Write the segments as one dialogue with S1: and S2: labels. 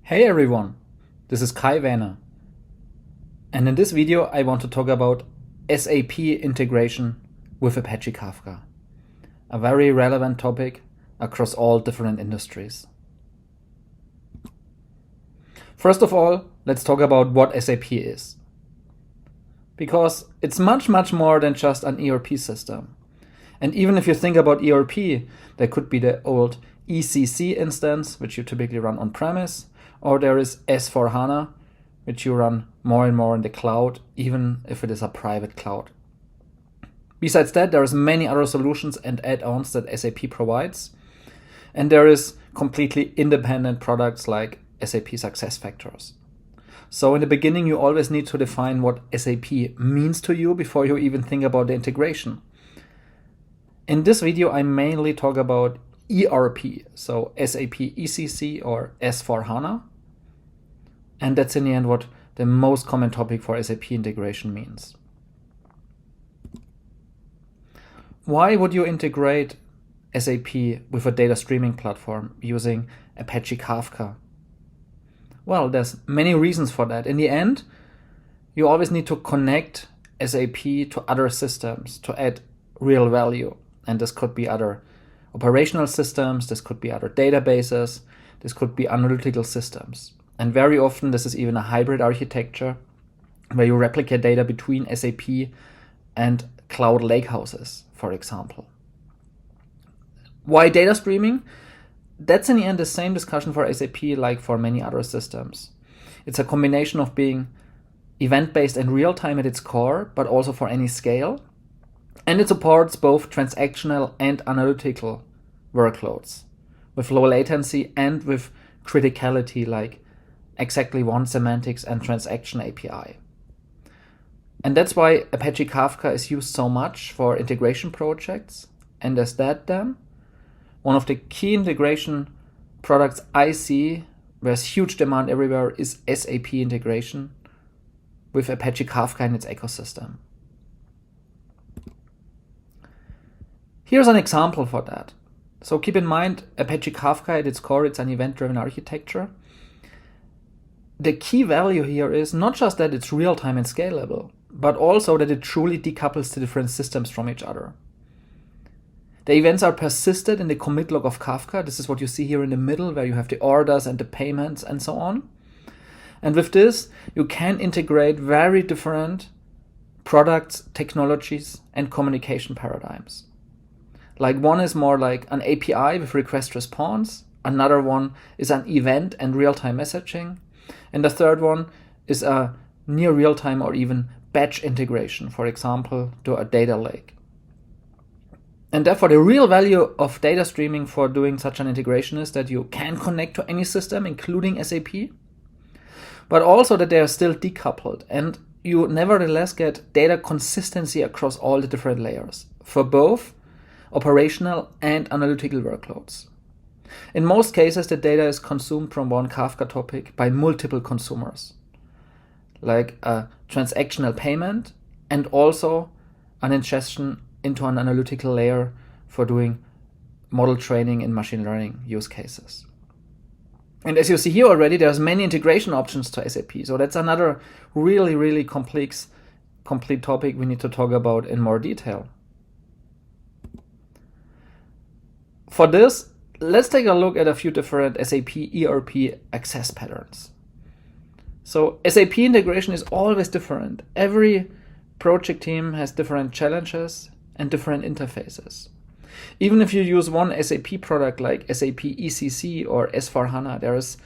S1: Hey everyone, this is Kai Werner, and in this video I want to talk about SAP integration with Apache Kafka, a very relevant topic across all different industries. First of all, let's talk about what SAP is, because it's much more than just an ERP system. And even if you think about ERP, there could be the old ECC instance, which you typically run on-premise, or there is S4HANA, which you run more and more in the cloud, even if it is a private cloud. Besides that, there is many other solutions and add-ons that SAP provides. And there is completely independent products like SAP SuccessFactors. So in the beginning, you always need to define what SAP means to you before you even think about the integration. In this video, I mainly talk about ERP, so SAP ECC or S4HANA. And that's in the end what the most common topic for SAP integration means. Why would you integrate SAP with a data streaming platform using Apache Kafka? Well, there's many reasons for that. In the end, you always need to connect SAP to other systems to add real value. And this could be other operational systems, this could be other databases, this could be analytical systems. And very often this is even a hybrid architecture where you replicate data between SAP and cloud lakehouses, for example. Why data streaming? That's in the end the same discussion for SAP like for many other systems. It's a combination of being event-based and real-time at its core, but also for any scale. And it supports both transactional and analytical workloads with low latency and with criticality like exactly one semantics and transaction API. And that's why Apache Kafka is used so much for integration projects. And as that then, one of the key integration products I see, there's huge demand everywhere, is SAP integration with Apache Kafka and its ecosystem. Here's an example for that. So keep in mind, Apache Kafka at its core, it's an event-driven architecture. The key value here is not just that it's real-time and scalable, but also that it truly decouples the different systems from each other. The events are persisted in the commit log of Kafka. This is what you see here in the middle, where you have the orders and the payments and so on. And with this, you can integrate very different products, technologies, and communication paradigms. Like one is more like an API with request response. Another one is an event and real-time messaging. And the third one is a near real-time or even batch integration, for example, to a data lake. And therefore, the real value of data streaming for doing such an integration is that you can connect to any system, including SAP, but also that they are still decoupled. And you nevertheless get data consistency across all the different layers for both operational and analytical workloads. In most cases, the data is consumed from one Kafka topic by multiple consumers, like a transactional payment and also an ingestion into an analytical layer for doing model training in machine learning use cases. And as you see here already, there's many integration options to SAP. So that's another really complete topic we need to talk about in more detail. For this, let's take a look at a few different SAP ERP Access Patterns. So SAP integration is always different. Every project team has different challenges and different interfaces. Even if you use one SAP product like SAP ECC or S4HANA, there is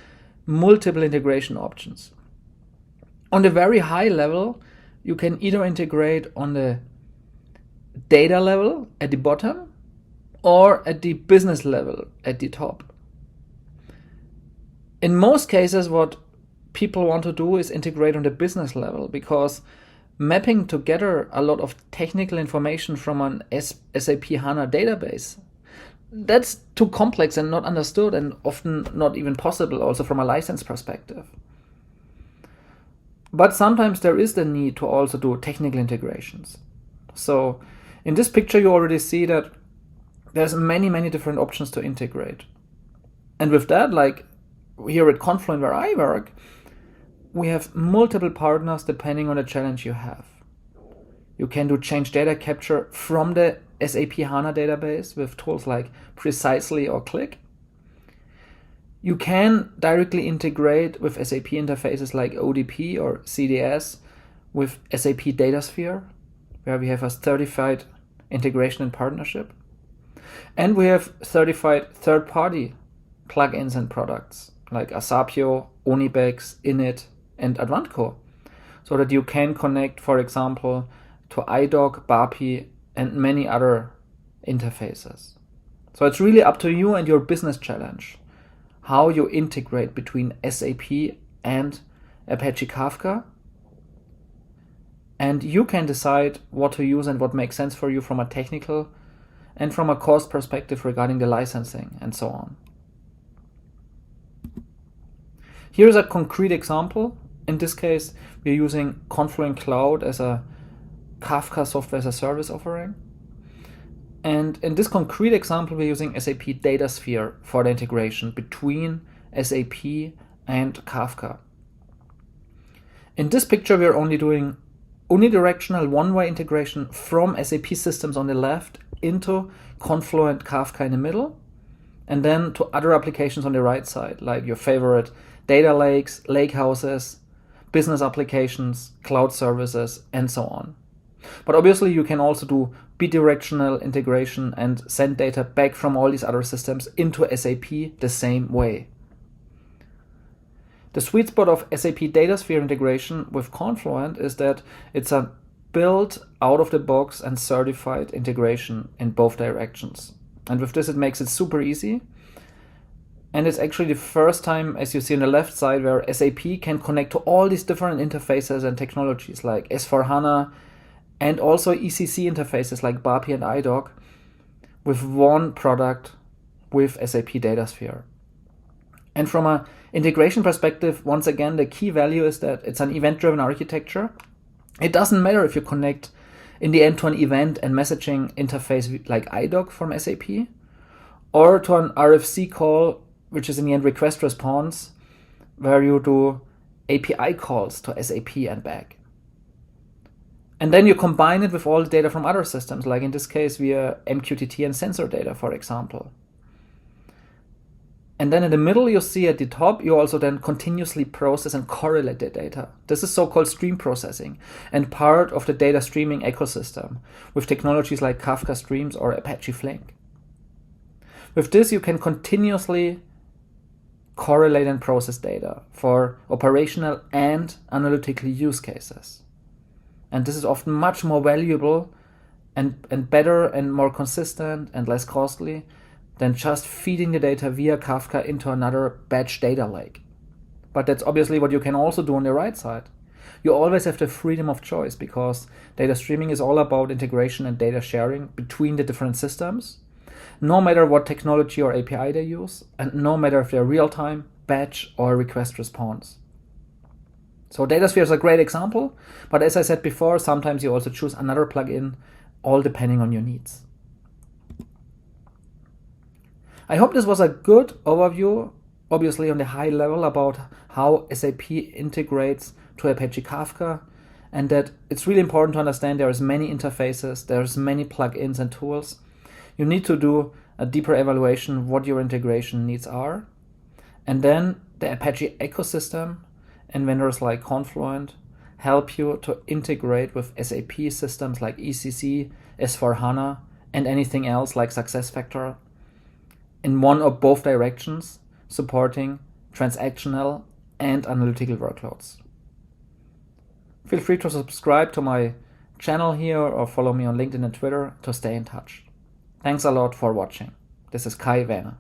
S1: multiple integration options. On the very high level, you can either integrate on the data level at the bottom or at the business level at the top. In most cases, what people want to do is integrate on the business level, because mapping together a lot of technical information from an SAP HANA database, that's too complex and not understood, and often not even possible also from a license perspective. But sometimes there is the need to also do technical integrations. So In this picture, you already see that there's many different options to integrate. And with that, like here at Confluent where I work, we have multiple partners depending on the challenge you have. You can do change data capture from the SAP HANA database with tools like Precisely or Click. You can directly integrate with SAP interfaces like ODP or CDS with SAP DataSphere, where we have a certified integration and partnership. And we have certified third-party plugins and products like Asapio, Onibex, Init, and Advantco, so that you can connect, for example, to iDoc, BAPI, and many other interfaces. So it's really up to you and your business challenge how you integrate between SAP and Apache Kafka. And you can decide what to use and what makes sense for you from a technical and from a cost perspective regarding the licensing and so on. Here's a concrete example. In this case, we're using Confluent Cloud as a Kafka software as a service offering. And in this concrete example, we're using SAP DataSphere for the integration between SAP and Kafka. In this picture, we're only doing unidirectional one-way integration from SAP systems on the left into Confluent Kafka in the middle, and then to other applications on the right side, like your favorite data lakes, lakehouses, business applications, cloud services, and so on. But obviously you can also do bidirectional integration and send data back from all these other systems into SAP the same way. The sweet spot of SAP DataSphere integration with Confluent is that it's a built out-of-the-box and certified integration in both directions. And with this, it makes it super easy. And it's actually the first time, as you see on the left side, where SAP can connect to all these different interfaces and technologies like S4HANA and also ECC interfaces like BAPI and iDoc with one product with SAP DataSphere. And from an integration perspective, once again, the key value is that it's an event-driven architecture. It doesn't matter if you connect in the end to an event and messaging interface like iDoc from SAP, or to an RFC call, which is in the end request response, where you do API calls to SAP and back. And then you combine it with all the data from other systems, like in this case via MQTT and sensor data, for example. And then in the middle, you see at the top, you also then continuously process and correlate the data. This is so-called stream processing and part of the data streaming ecosystem with technologies like Kafka Streams or Apache Flink. With this, you can continuously correlate and process data for operational and analytical use cases. And this is often much more valuable and better and more consistent and less costly than just feeding the data via Kafka into another batch data lake. But that's obviously what you can also do on the right side. You always have the freedom of choice because data streaming is all about integration and data sharing between the different systems, no matter what technology or API they use, and no matter if they're real-time, batch, or request response. So DataSphere is a great example, but as I said before, sometimes you also choose another plugin, all depending on your needs. I hope this was a good overview, obviously on the high level, about how SAP integrates to Apache Kafka, and that it's really important to understand there's many interfaces, there's many plugins and tools. You need to do a deeper evaluation of what your integration needs are. And then the Apache ecosystem and vendors like Confluent help you to integrate with SAP systems like ECC, S4HANA, and anything else like SuccessFactors in one or both directions, supporting transactional and analytical workloads. Feel free to subscribe to my channel here or follow me on LinkedIn and Twitter to stay in touch. Thanks a lot for watching. This is Kai Werner.